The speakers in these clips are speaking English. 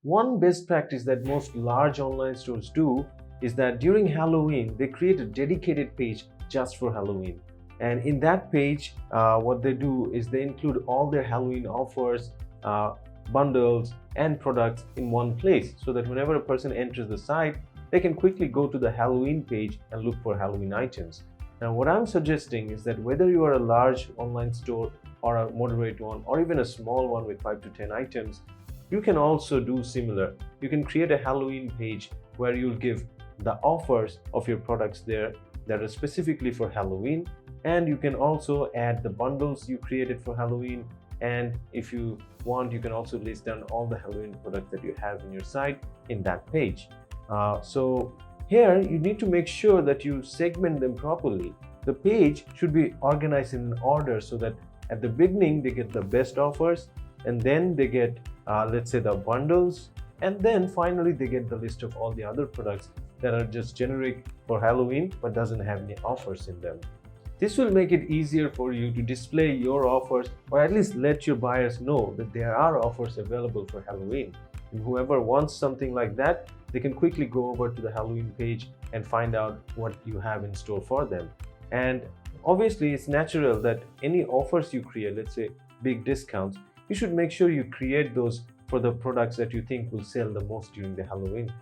One best practice that most large online stores do is that during Halloween, they create a dedicated page just for Halloween. And in that page, what they do is they include all their Halloween offers, bundles, and products in one place, so that whenever a person enters the site, they can quickly go to the Halloween page and look for Halloween items. Now, what I'm suggesting is that whether you are a large online store or a moderate one, or even a small one with 5 to 10 items, you can also do similar. You can create a Halloween page where you'll give the offers of your products there that are specifically for Halloween, and you can also add the bundles you created for Halloween, and if you want, you can also list down all the Halloween products that you have in your site in that page. So here you need to make sure that you segment them properly. The page should be organized in an order so that at the beginning they get the best offers, and then they get let's say the bundles, and then finally they get the list of all the other products that are just generic for Halloween but doesn't have any offers in them. This will make it easier for you to display your offers, or at least let your buyers know that there are offers available for Halloween. And whoever wants something like that, they can quickly go over to the Halloween page and find out what you have in store for them. And obviously, it's natural that any offers you create, let's say big discounts, you should make sure you create those for the products that you think will sell the most during the Halloween.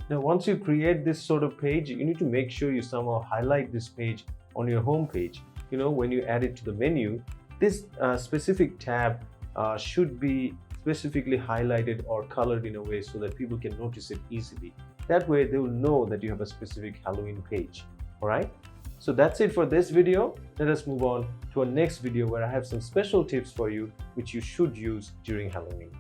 Now, once you create this sort of page, you need to make sure you somehow highlight this page on your home page. When you add it to the menu, this specific tab should be specifically highlighted or colored in a way so that people can notice it easily. That way they will know that you have a specific Halloween page. All right, so that's it for this video. Let us move on to our next video where I have some special tips for you which you should use during Halloween.